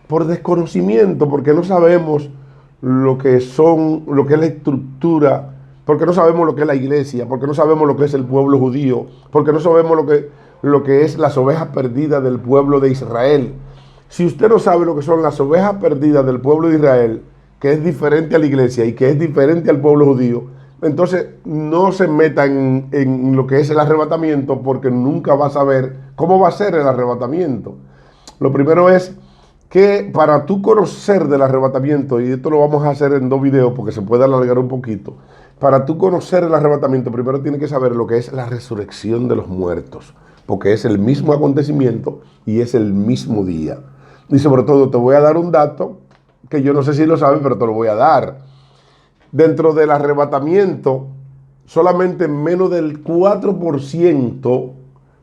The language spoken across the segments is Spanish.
por desconocimiento, porque no sabemos lo que es la estructura, porque no sabemos lo que es la iglesia, porque no sabemos lo que es el pueblo judío, porque no sabemos lo que es las ovejas perdidas del pueblo de Israel. Si usted no sabe lo que son las ovejas perdidas del pueblo de Israel, que es diferente a la iglesia y que es diferente al pueblo judío, entonces no se meta en lo que es el arrebatamiento, porque nunca va a saber cómo va a ser el arrebatamiento. Lo primero es que para tú conocer del arrebatamiento, y esto lo vamos a hacer en 2 videos porque se puede alargar un poquito, para tú conocer el arrebatamiento, primero tienes que saber lo que es la resurrección de los muertos, porque es el mismo acontecimiento y es el mismo día. Y sobre todo te voy a dar un dato que yo no sé si lo saben, pero te lo voy a dar. Dentro del arrebatamiento, solamente menos del 4%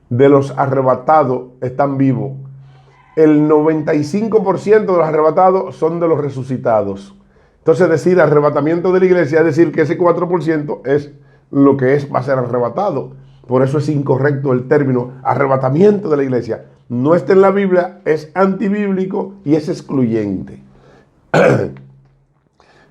de los arrebatados están vivos. El 95% de los arrebatados son de los resucitados. Entonces decir arrebatamiento de la iglesia es decir que ese 4% es lo que va a ser arrebatado. Por eso es incorrecto el término arrebatamiento de la iglesia. No está en la Biblia, es antibíblico y es excluyente.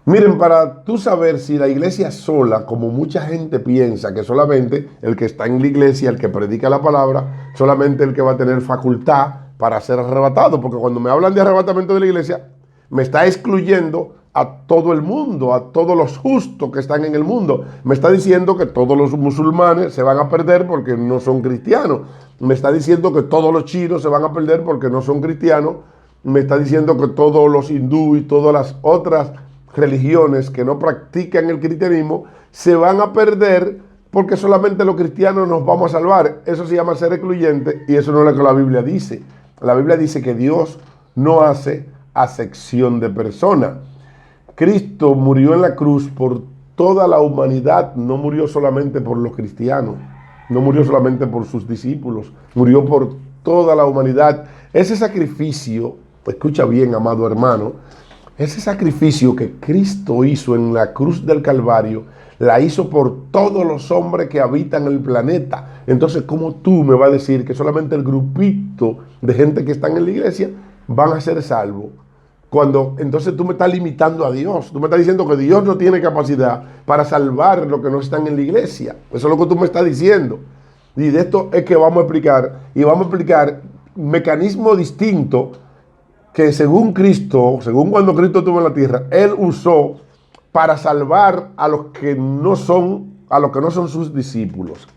Miren, para tú saber si la iglesia sola, como mucha gente piensa que solamente el que está en la iglesia, el que predica la palabra, solamente el que va a tener facultad para ser arrebatado, porque cuando me hablan de arrebatamiento de la iglesia, me está excluyendo a todo el mundo, a todos los justos que están en el mundo. Me está diciendo que todos los musulmanes se van a perder porque no son cristianos. Me está diciendo que todos los chinos se van a perder porque no son cristianos. Me está diciendo que todos los hindú y todas las otras religiones que no practican el cristianismo se van a perder porque solamente los cristianos nos vamos a salvar. Eso se llama ser excluyente y eso no es lo que la Biblia dice. La Biblia dice que Dios no hace acepción de personas. Cristo murió en la cruz por toda la humanidad, no murió solamente por los cristianos, no murió solamente por sus discípulos, murió por toda la humanidad. Ese sacrificio, escucha bien, amado hermano, ese sacrificio que Cristo hizo en la cruz del Calvario, la hizo por todos los hombres que habitan el planeta. Entonces, ¿cómo tú me vas a decir que solamente el grupito de gente que están en la iglesia van a ser salvos? Cuando entonces tú me estás limitando a Dios. Tú me estás diciendo que Dios no tiene capacidad para salvar los que no están en la iglesia. Eso es lo que tú me estás diciendo. Y de esto es que vamos a explicar. Y vamos a explicar mecanismos distintos que según Cristo, según cuando Cristo estuvo en la tierra, Él usó para salvar a los que no son sus discípulos.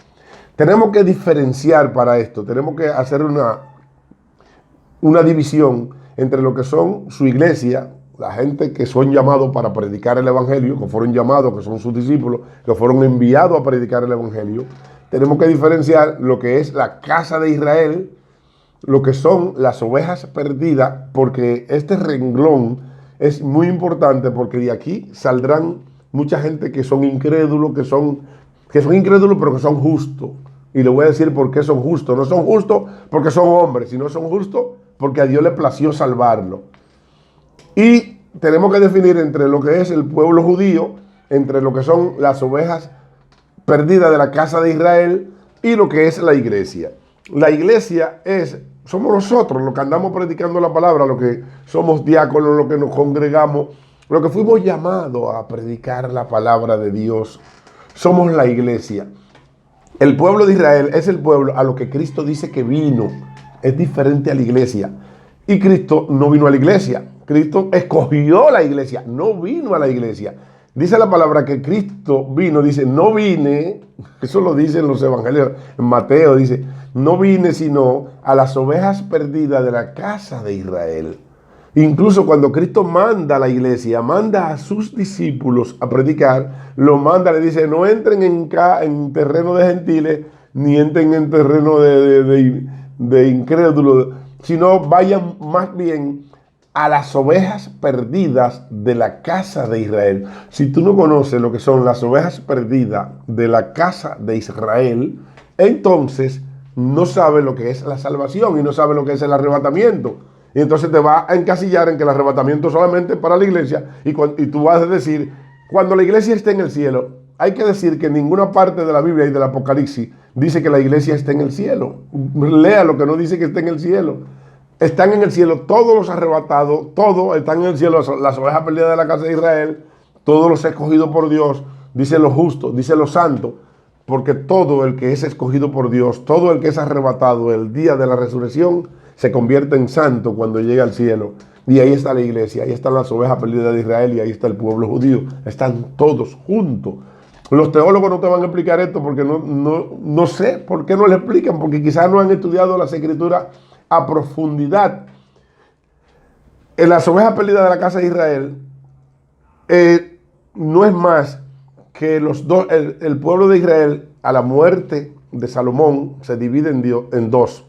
Tenemos que diferenciar para esto. Tenemos que hacer una división entre lo que son su iglesia, la gente que son llamados para predicar el evangelio, que fueron llamados, que son sus discípulos, que fueron enviados a predicar el evangelio. Tenemos que diferenciar lo que es la casa de Israel, lo que son las ovejas perdidas, porque este renglón es muy importante, porque de aquí saldrán mucha gente que son incrédulos, que son incrédulos pero que son justos. Y le voy a decir por qué son justos. No son justos porque son hombres, sino son justos porque a Dios le plació salvarlo. Y tenemos que definir entre lo que es el pueblo judío, entre lo que son las ovejas perdidas de la casa de Israel y lo que es la iglesia. La iglesia somos nosotros los que andamos predicando la palabra, los que somos diáconos, los que nos congregamos, los que fuimos llamados a predicar la palabra de Dios. Somos la iglesia. El pueblo de Israel es el pueblo a lo que Cristo dice que vino. Es diferente a la iglesia. Y Cristo no vino a la iglesia. Cristo escogió la iglesia, no vino a la iglesia. Dice la palabra que Cristo vino, dice, no vine, eso lo dicen los evangelios, en Mateo dice, no vine sino a las ovejas perdidas de la casa de Israel. Incluso cuando Cristo manda a la iglesia, manda a sus discípulos a predicar, lo manda, le dice, no entren en terreno de gentiles, ni entren en terreno de incrédulos, sino vayan más bien a las ovejas perdidas de la casa de Israel. Si tú no conoces lo que son las ovejas perdidas de la casa de Israel, entonces no sabes lo que es la salvación y no sabes lo que es el arrebatamiento. Y entonces te va a encasillar en que el arrebatamiento solamente es para la iglesia y tú vas a decir, cuando la iglesia esté en el cielo, hay que decir que en ninguna parte de la Biblia y del Apocalipsis dice que la iglesia está en el cielo. Lea lo que no dice que esté en el cielo. están en el cielo todos los arrebatados, todos están en el cielo, las ovejas perdidas de la casa de Israel, todos los escogidos por Dios, dice los justos, dice los santos, porque todo el que es escogido por Dios, todo el que es arrebatado el día de la resurrección, se convierte en santo cuando llega al cielo. Y ahí está la iglesia, ahí están las ovejas perdidas de Israel y ahí está el pueblo judío. Están todos juntos. Los teólogos no te van a explicar esto porque no sé por qué no le explican, porque quizás no han estudiado las escrituras a profundidad. En las ovejas perdidas de la casa de Israel no es más que el pueblo de Israel a la muerte de Salomón se divide en dos: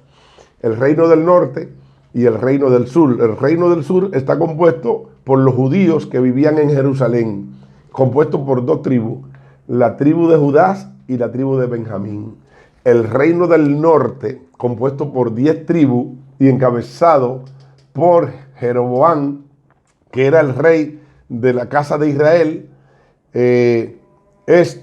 el reino del norte y el reino del sur. El reino del sur está compuesto por los judíos que vivían en Jerusalén, compuesto por dos tribus, la tribu de Judá y la tribu de Benjamín. El reino del norte, compuesto por 10 tribus y encabezado por Jeroboam, que era el rey de la casa de Israel. Este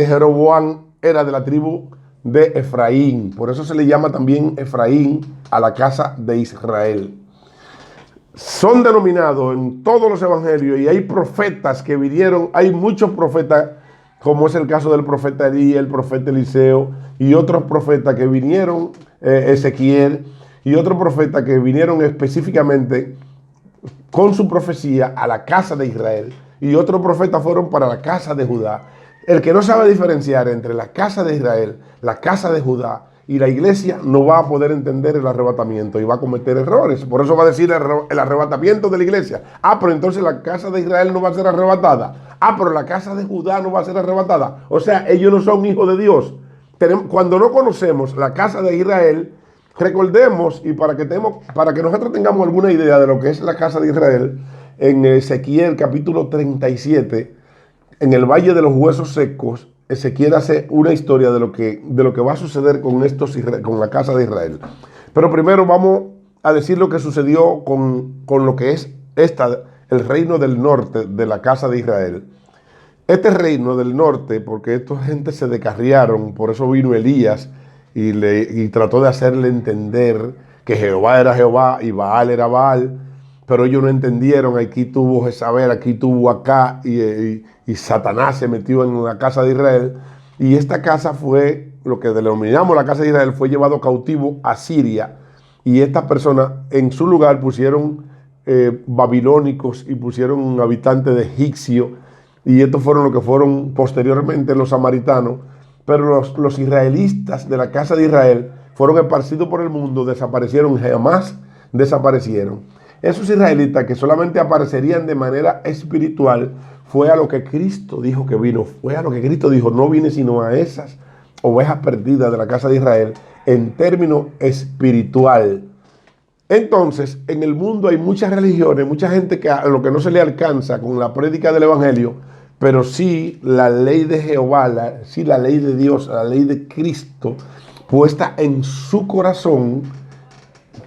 Jeroboam era de la tribu de Efraín, por eso se le llama también Efraín a la casa de Israel. Son denominados en todos los evangelios, y hay profetas que vinieron, hay muchos profetas, como es el caso del profeta Elías, el profeta Eliseo y otros profetas que vinieron, Ezequiel y otros profetas que vinieron específicamente con su profecía a la casa de Israel, y otros profetas fueron para la casa de Judá. El que no sabe diferenciar entre la casa de Israel, la casa de Judá y la iglesia no va a poder entender el arrebatamiento y va a cometer errores. Por eso va a decir el arrebatamiento de la iglesia. Pero entonces la casa de Israel no va a ser arrebatada. Pero la casa de Judá no va a ser arrebatada. O sea, ellos no son hijos de Dios. Cuando no conocemos la casa de Israel, recordemos, y para que nosotros tengamos alguna idea de lo que es la casa de Israel, en Ezequiel capítulo 37, en el Valle de los Huesos Secos, Ezequiel hace una historia de lo que va a suceder con la casa de Israel. Pero primero vamos a decir lo que sucedió con lo que es el reino del norte de la casa de Israel. Este reino del norte, porque esta gente se descarriaron, por eso vino Elías y trató de hacerle entender que Jehová era Jehová y Baal era Baal, pero ellos no entendieron. Aquí tuvo Jezabel, aquí tuvo acá, y Satanás se metió en la casa de Israel, y esta casa fue, lo que denominamos la casa de Israel, fue llevado cautivo a Siria, y estas personas en su lugar pusieron babilónicos y pusieron habitantes de egipcio, y estos fueron lo que fueron posteriormente los samaritanos. Pero los israelitas de la casa de Israel fueron esparcidos por el mundo, desaparecieron, jamás desaparecieron. Esos israelitas que solamente aparecerían de manera espiritual, fue a lo que Cristo dijo que vino, fue a lo que Cristo dijo: no vine sino a esas ovejas perdidas de la casa de Israel, en término espiritual. Entonces, en el mundo hay muchas religiones, mucha gente que a lo que no se le alcanza con la prédica del evangelio, pero sí la ley de Jehová, sí la ley de Dios, la ley de Cristo, puesta en su corazón,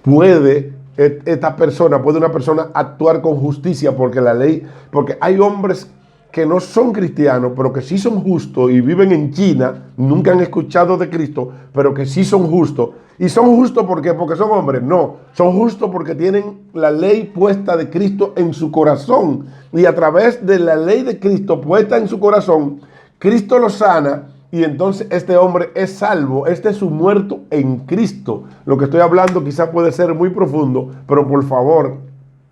puede una persona actuar con justicia, porque hay hombres que no son cristianos, pero que sí son justos y viven en China, nunca han escuchado de Cristo, pero que sí son justos. ¿Y son justos por qué? ¿Porque son hombres? No, son justos porque tienen la ley puesta de Cristo en su corazón, y a través de la ley de Cristo puesta en su corazón, Cristo lo sana, y entonces este hombre es salvo. Este es un muerto en Cristo. Lo que estoy hablando quizás puede ser muy profundo, pero por favor,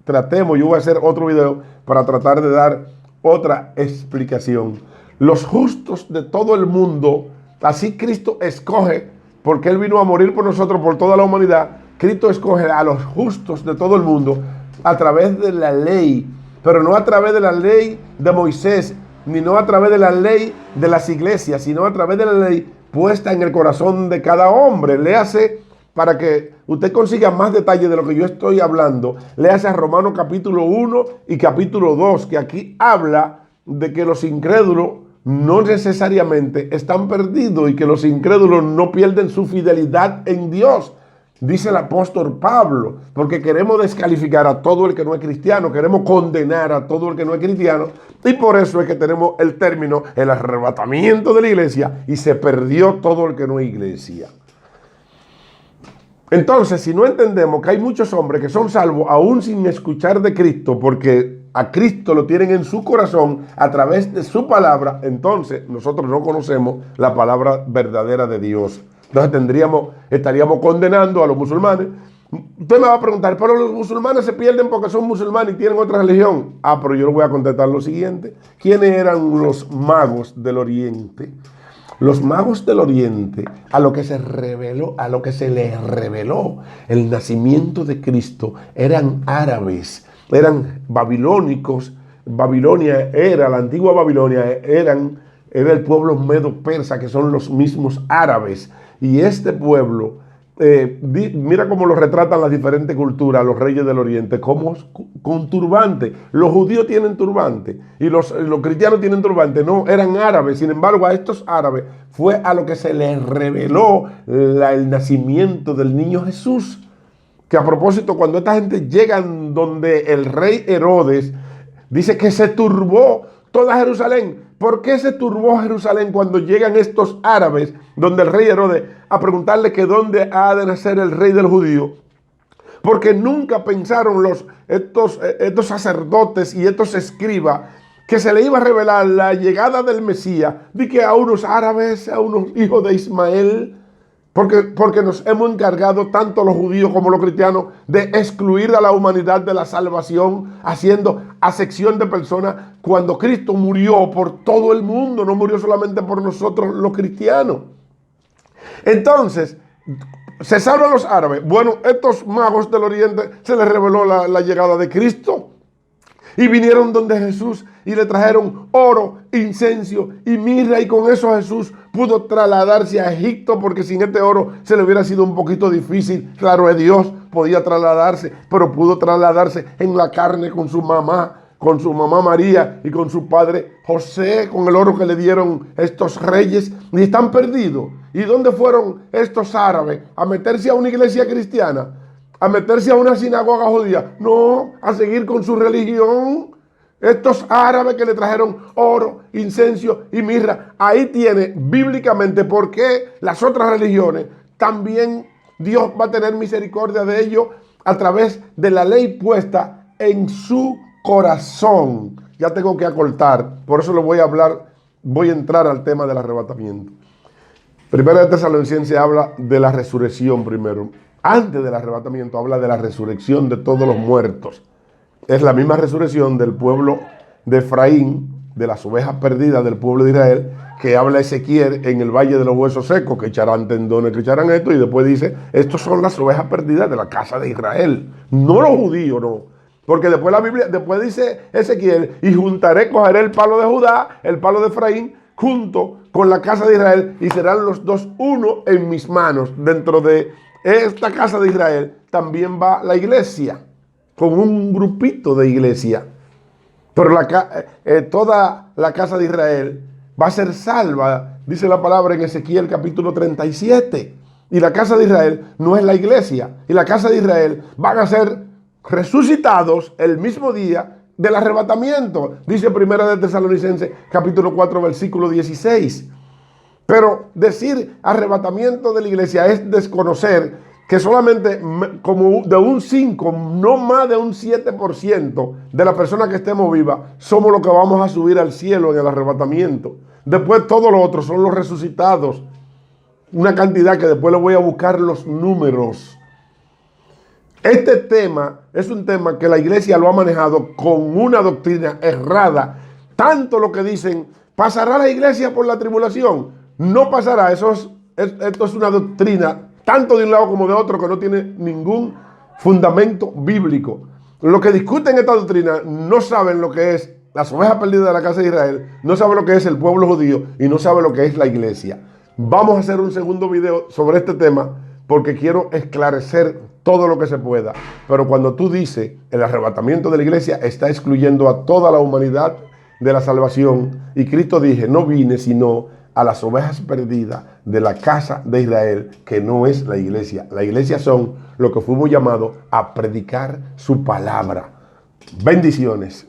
tratemos. Yo voy a hacer otro video para tratar de dar otra explicación. Los justos de todo el mundo, así Cristo escoge, porque Él vino a morir por nosotros, por toda la humanidad. Cristo escoge a los justos de todo el mundo a través de la ley, pero no a través de la ley de Moisés, ni no a través de la ley de las iglesias, sino a través de la ley puesta en el corazón de cada hombre. Léase, para que usted consiga más detalles de lo que yo estoy hablando, léase a Romanos capítulo 1 y capítulo 2, que aquí habla de que los incrédulos no necesariamente están perdidos y que los incrédulos no pierden su fidelidad en Dios. Dice el apóstol Pablo, porque queremos descalificar a todo el que no es cristiano, queremos condenar a todo el que no es cristiano, y por eso es que tenemos el término, el arrebatamiento de la iglesia, y se perdió todo el que no es iglesia. Entonces, si no entendemos que hay muchos hombres que son salvos aún sin escuchar de Cristo, porque a Cristo lo tienen en su corazón a través de su palabra, entonces nosotros no conocemos la palabra verdadera de Dios. Entonces estaríamos condenando a los musulmanes. Usted me va a preguntar, pero los musulmanes se pierden porque son musulmanes y tienen otra religión. Ah, pero yo le voy a contestar lo siguiente. ¿Quiénes eran los magos del Oriente? Los magos del Oriente, a lo que se les reveló el nacimiento de Cristo, eran árabes, eran babilónicos. Babilonia era, la antigua Babilonia, era el pueblo medo-persa, que son los mismos árabes. Y este pueblo, mira cómo lo retratan las diferentes culturas, los reyes del Oriente, como con turbante. Los judíos tienen turbante y los cristianos tienen turbante. No, eran árabes. Sin embargo, a estos árabes fue a lo que se les reveló el nacimiento del niño Jesús. Que a propósito, cuando esta gente llegan donde el rey Herodes, dice que se turbó toda Jerusalén. ¿Por qué se turbó Jerusalén cuando llegan estos árabes donde el rey Herodes a preguntarle que dónde ha de nacer el rey del judío? Porque nunca pensaron estos sacerdotes y estos escribas que se le iba a revelar la llegada del Mesías, de que a unos árabes, a unos hijos de Ismael. Porque nos hemos encargado, tanto los judíos como los cristianos, de excluir a la humanidad de la salvación, haciendo acepción de personas, cuando Cristo murió por todo el mundo, no murió solamente por nosotros los cristianos. Entonces, ¿se salvan los árabes? Bueno, estos magos del Oriente se les reveló la llegada de Cristo. Y vinieron donde Jesús y le trajeron oro, incienso y mirra, y con eso Jesús pudo trasladarse a Egipto, porque sin este oro se le hubiera sido un poquito difícil. Claro, Dios podía trasladarse, pero pudo trasladarse en la carne con su mamá María y con su padre José, con el oro que le dieron estos reyes, y están perdidos. ¿Y dónde fueron estos árabes? ¿A meterse a una iglesia cristiana? ¿A meterse a una sinagoga judía? No, a seguir con su religión. Estos árabes que le trajeron oro, incienso y mirra, ahí tiene bíblicamente por qué las otras religiones también Dios va a tener misericordia de ellos a través de la ley puesta en su corazón. Ya tengo que acortar, por eso lo voy a entrar al tema del arrebatamiento. Primera de Tesalonicenses habla de la resurrección primero. Antes del arrebatamiento habla de la resurrección de todos los muertos. Es la misma resurrección del pueblo de Efraín, de las ovejas perdidas del pueblo de Israel, que habla Ezequiel en el valle de los huesos secos, que echarán tendones, que echarán esto, y después dice, estos son las ovejas perdidas de la casa de Israel. No los judíos, no. Porque después la Biblia, después dice Ezequiel, y cogeré el palo de Judá, el palo de Efraín, junto con la casa de Israel, y serán los dos uno en mis manos. Dentro de esta casa de Israel también va la iglesia, con un grupito de iglesia. Pero toda la casa de Israel va a ser salva, dice la palabra en Ezequiel capítulo 37. Y la casa de Israel no es la iglesia. Y la casa de Israel van a ser resucitados el mismo día del arrebatamiento. Dice Primera de Tesalonicenses capítulo 4 versículo 16. Pero decir arrebatamiento de la iglesia es desconocer que solamente como de un 5, no más de un 7% de la persona que estemos vivas somos los que vamos a subir al cielo en el arrebatamiento. Después todos los otros son los resucitados. Una cantidad que después le voy a buscar los números. Este tema es un tema que la iglesia lo ha manejado con una doctrina errada. Tanto lo que dicen, ¿pasará la iglesia por la tribulación? No pasará. Esto es una doctrina tanto de un lado como de otro, que no tiene ningún fundamento bíblico. Los que discuten esta doctrina no saben lo que es las ovejas perdidas de la casa de Israel, no saben lo que es el pueblo judío y no saben lo que es la iglesia. Vamos a hacer un segundo video sobre este tema porque quiero esclarecer todo lo que se pueda. Pero cuando tú dices el arrebatamiento de la iglesia, está excluyendo a toda la humanidad de la salvación. Y Cristo dije, no vine sino a las ovejas perdidas de la casa de Israel, que no es la iglesia. La iglesia son lo que fuimos llamados a predicar su palabra. Bendiciones.